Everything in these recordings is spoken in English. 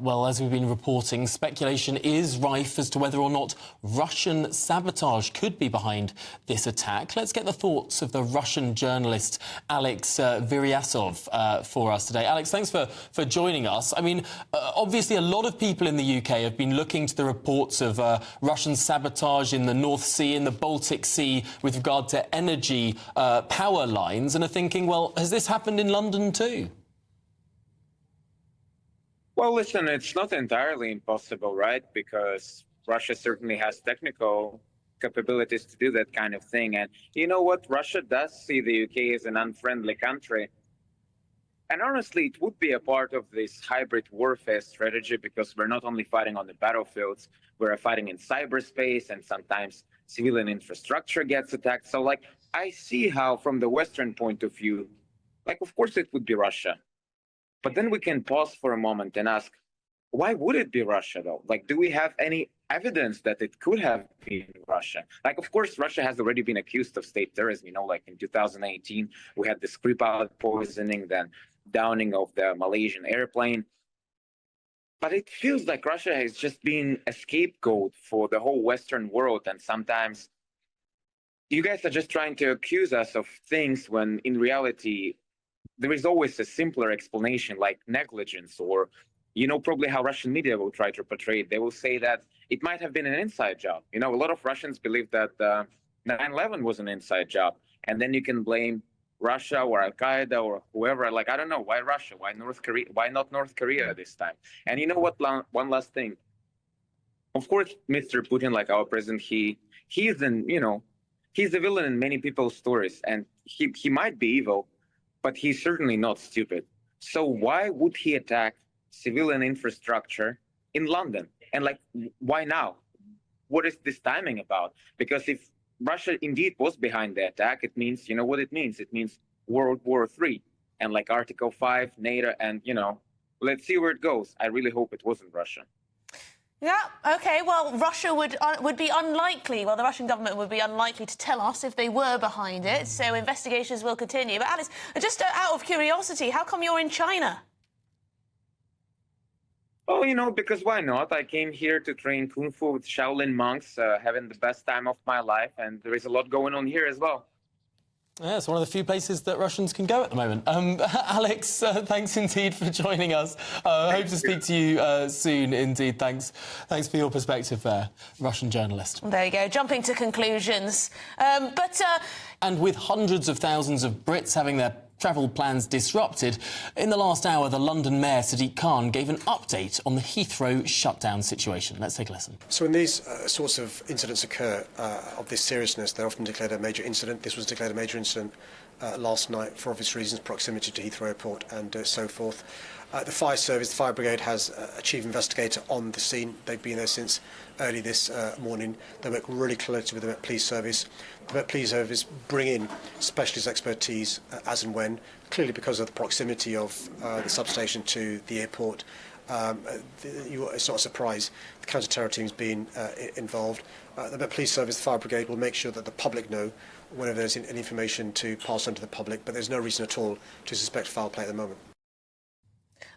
Well, as we've been reporting, speculation is rife as to whether or not Russian sabotage could be behind this attack. Let's get the thoughts of the Russian journalist Alex Vyryasov for us today. Alex, thanks for joining us. I mean, obviously a lot of people in the UK have been looking to the reports of Russian sabotage in the North Sea, in the Baltic Sea, with regard to energy power lines, and are thinking, well, has this happened in London too? Well, listen, it's not entirely impossible, right? Because Russia certainly has technical capabilities to do that kind of thing. And you know what? Russia does see the UK as an unfriendly country. And honestly, it would be a part of this hybrid warfare strategy, because we're not only fighting on the battlefields, we're fighting in cyberspace, and sometimes civilian infrastructure gets attacked. So, like, I see how, from the Western point of view, like, of course it would be Russia. But then we can pause for a moment and ask, why would it be Russia, though? Like, do we have any evidence that it could have been Russia? Like, of course, Russia has already been accused of state terrorism. You know, like in 2018, we had the Skripal poisoning, then downing of the Malaysian airplane. But it feels like Russia has just been a scapegoat for the whole Western world. And sometimes you guys are just trying to accuse us of things when in reality, there is always a simpler explanation, like negligence, or, you know, probably how Russian media will try to portray it. They will say that it might have been an inside job. You know, a lot of Russians believe that 9/11 was an inside job. And then you can blame Russia or Al-Qaeda or whoever. Like, I don't know, why Russia? Why North Korea? Why not North Korea this time? And you know what, one last thing. Of course, Mr. Putin, like our president, he's a villain in many people's stories. And he might be evil, but he's certainly not stupid. So why would he attack civilian infrastructure in London? And like, why now? What is this timing about? Because if Russia indeed was behind the attack, it means, you know what it means? It means World War III and like Article 5, NATO, and, you know, let's see where it goes. I really hope it wasn't Russia. Yeah, OK, well, Russia would be unlikely, well, the Russian government would be unlikely to tell us if they were behind it, so investigations will continue. But Alice, just out of curiosity, how come you're in China? Oh, you know, because why not? I came here to train Kung Fu with Shaolin monks, having the best time of my life, and there is a lot going on here as well. Yeah, it's one of the few places that Russians can go at the moment. Alex, thanks indeed for joining us. Hope to speak to you soon indeed. Thanks for your perspective there, Russian journalist. There you go, jumping to conclusions. And with hundreds of thousands of Brits having their travel plans disrupted, in the last hour, the London Mayor, Sadiq Khan, gave an update on the Heathrow shutdown situation. Let's take a listen. So when these sorts of incidents occur of this seriousness, they're often declared a major incident. This was declared a major incident last night for obvious reasons, proximity to Heathrow Airport and so forth. The fire service, the fire brigade, has a chief investigator on the scene. They've been there since early this morning. They work really closely with the Met Police Service. The Met Police Service bring in specialist expertise as and when, clearly because of the proximity of the substation to the airport. It's not a surprise the counter-terror team's been involved. The Met Police Service, the fire brigade, will make sure that the public know whenever there's any information to pass on to the public, but there's no reason at all to suspect foul play at the moment.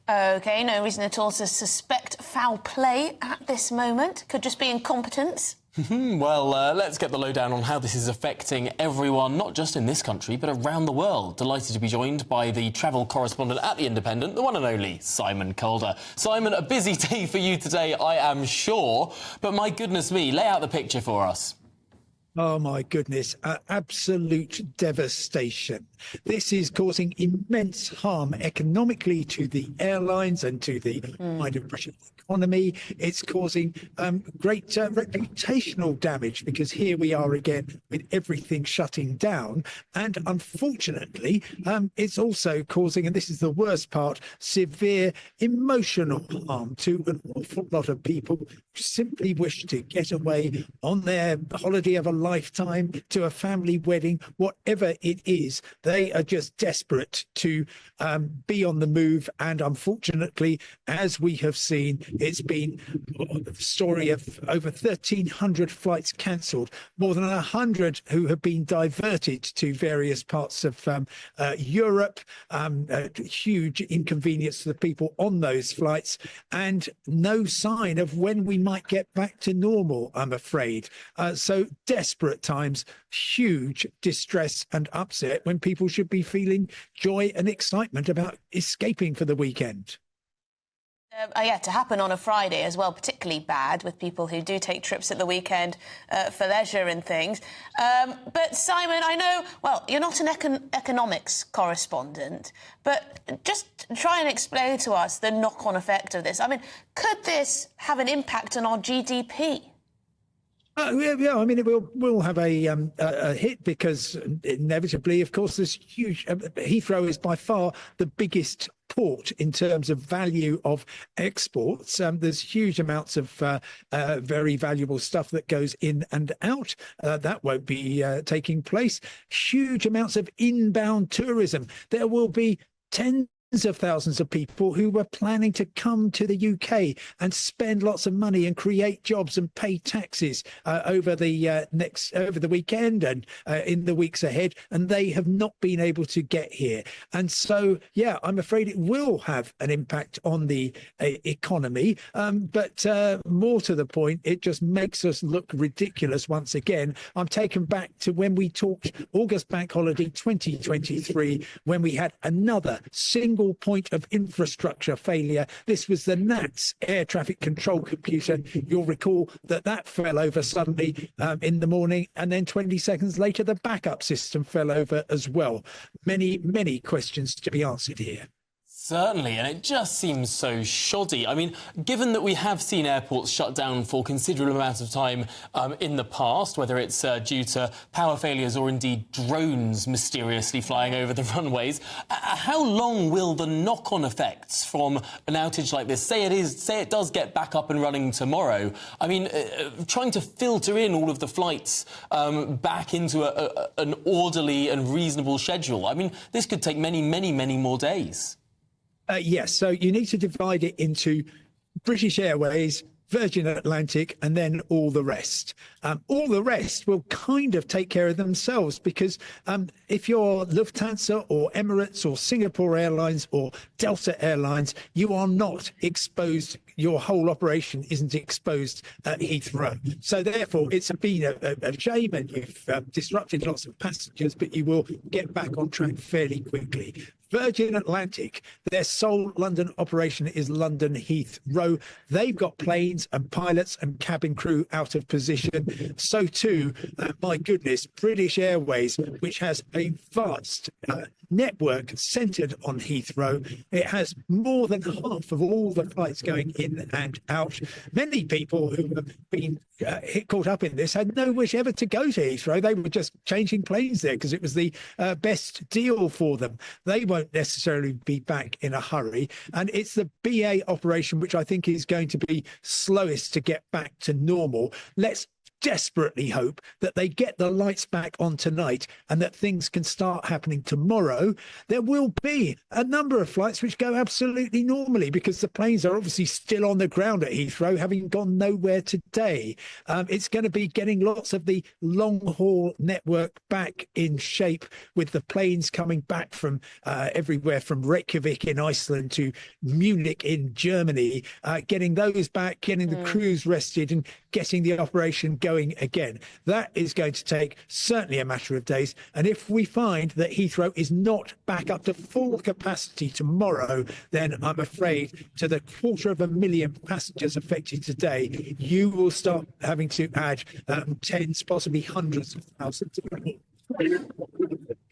OK, no reason at all to suspect foul play at this moment. Could just be incompetence. Well, let's get the lowdown on how this is affecting everyone, not just in this country, but around the world. Delighted to be joined by the travel correspondent at The Independent, the one and only Simon Calder. Simon, a busy day for you today, I am sure. But my goodness me, lay out the picture for us. Oh, my goodness, absolute devastation. This is causing immense harm economically to the airlines and to the wider British economy. It's causing great reputational damage, because here we are again with everything shutting down. And unfortunately, it's also causing, and this is the worst part, severe emotional harm to an awful lot of people who simply wish to get away on their holiday of a lifetime, to a family wedding, whatever it is. They are just desperate to be on the move. And unfortunately, as we have seen, it's been the story of over 1,300 flights cancelled, more than 100 who have been diverted to various parts of Europe, huge inconvenience to the people on those flights, and no sign of when we might get back to normal, I'm afraid. So desperate times, huge distress and upset when people should be feeling joy and excitement about escaping for the weekend. Yeah, to happen on a Friday as well, particularly bad with people who do take trips at the weekend for leisure and things. But Simon, I know, well, you're not an economics correspondent, but just try and explain to us the knock-on effect of this. I mean, could this have an impact on our GDP? Yeah, I mean, it will have a hit because inevitably, of course, there's huge. Heathrow is by far the biggest port in terms of value of exports. There's huge amounts of very valuable stuff that goes in and out. That won't be taking place. Huge amounts of inbound tourism. There will be tens of thousands of people who were planning to come to the UK and spend lots of money and create jobs and pay taxes over the weekend and in the weeks ahead, and they have not been able to get here. And so, yeah, I'm afraid it will have an impact on the economy. But more to the point, it just makes us look ridiculous once again. I'm taken back to when we talked August Bank Holiday 2023, when we had another single point of infrastructure failure. This was the NATS air traffic control computer. You'll recall that fell over suddenly in the morning, and then 20 seconds later the backup system fell over as well. Many questions to be answered here. Certainly, and it just seems so shoddy. I mean, given that we have seen airports shut down for considerable amounts of time in the past, whether it's due to power failures or indeed drones mysteriously flying over the runways, how long will the knock-on effects from an outage like this, say it does get back up and running tomorrow? I mean, trying to filter in all of the flights back into an orderly and reasonable schedule. I mean, this could take many more days. Yes, so you need to divide it into British Airways, Virgin Atlantic, and then all the rest. All the rest will kind of take care of themselves because if you're Lufthansa or Emirates or Singapore Airlines or Delta Airlines, you are not exposed. Your whole operation isn't exposed at Heathrow. So therefore, it's been a shame, and you've disrupted lots of passengers, but you will get back on track fairly quickly. Virgin Atlantic, their sole London operation is London Heathrow. They've got planes and pilots and cabin crew out of position. So too, my goodness, British Airways, which has a vast network centred on Heathrow. It has more than half of all the flights going in and out. Many people who have been caught up in this had no wish ever to go to Heathrow. They were just changing planes there because it was the best deal for them. They won't necessarily be back in a hurry. And it's the BA operation which I think is going to be slowest to get back to normal. Let's desperately hope that they get the lights back on tonight and that things can start happening tomorrow. There will be a number of flights which go absolutely normally because the planes are obviously still on the ground at Heathrow, having gone nowhere today. It's going to be getting lots of the long-haul network back in shape with the planes coming back from everywhere from Reykjavik in Iceland to Munich in Germany, getting those back, getting the crews rested and getting the operation going again. That is going to take certainly a matter of days. And if we find that Heathrow is not back up to full capacity tomorrow, then I'm afraid to the 250,000 passengers affected today, you will start having to add tens, possibly hundreds of thousands.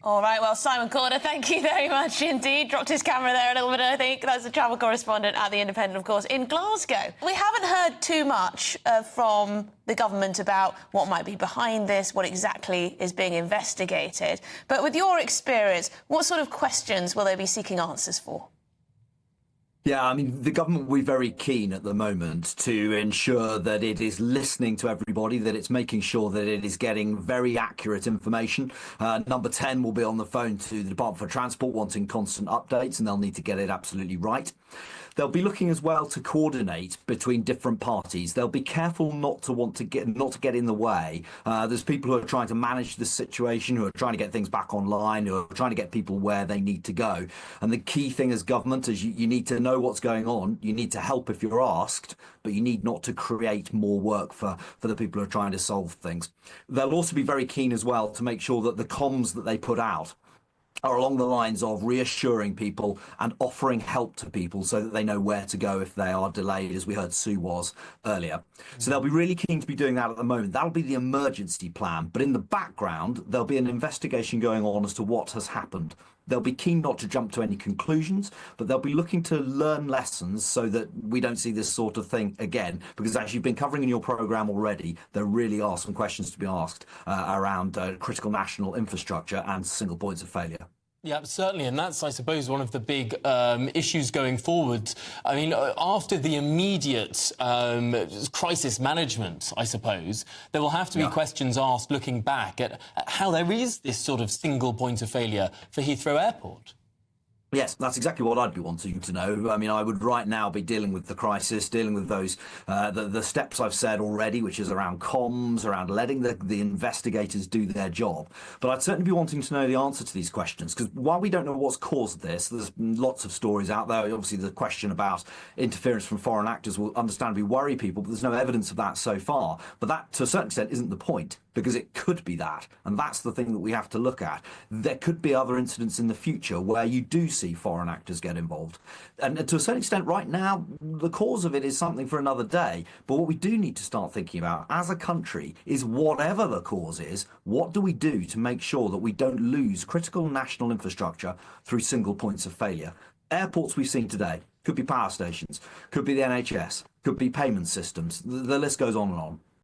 All right, well, Simon Corder, thank you very much indeed. Dropped his camera there a little bit, I think. That's the travel correspondent at The Independent, of course, in Glasgow. We haven't heard too much from the government about what might be behind this, what exactly is being investigated. But with your experience, what sort of questions will they be seeking answers for? Yeah, I mean, the government will be very keen at the moment to ensure that it is listening to everybody, that it's making sure that it is getting very accurate information. Number 10 will be on the phone to the Department for Transport wanting constant updates, and they'll need to get it absolutely right. They'll be looking as well to coordinate between different parties. They'll be careful not to get in the way. There's people who are trying to manage this situation, who are trying to get things back online, who are trying to get people where they need to go. And the key thing as government is you need to know what's going on. You need to help if you're asked, but you need not to create more work for the people who are trying to solve things. They'll also be very keen as well to make sure that the comms that they put out are along the lines of reassuring people and offering help to people so that they know where to go if they are delayed, as we heard Sue was earlier. So they'll be really keen to be doing that at the moment. That'll be the emergency plan. But in the background, there'll be an investigation going on as to what has happened. They'll be keen not to jump to any conclusions, but they'll be looking to learn lessons so that we don't see this sort of thing again. Because as you've been covering in your programme already, there really are some questions to be asked around critical national infrastructure and single points of failure. Yeah, certainly, and that's, I suppose, one of the big issues going forward. I mean, after the immediate crisis management, I suppose, there will have to be questions asked looking back at how there is this sort of single point of failure for Heathrow Airport. Yes, that's exactly what I'd be wanting to know. I mean, I would right now be dealing with the crisis, dealing with those, the steps I've said already, which is around comms, around letting the investigators do their job. But I'd certainly be wanting to know the answer to these questions, because while we don't know what's caused this, there's lots of stories out there. Obviously, the question about interference from foreign actors will understandably worry people, but there's no evidence of that so far. But that, to a certain extent, isn't the point, because it could be that. And that's the thing that we have to look at. There could be other incidents in the future where you do see foreign actors get involved. And to a certain extent, right now, the cause of it is something for another day. But what we do need to start thinking about as a country is, whatever the cause is, what do we do to make sure that we don't lose critical national infrastructure through single points of failure? Airports we've seen today, could be power stations, could be the NHS, could be payment systems. The list goes on and on.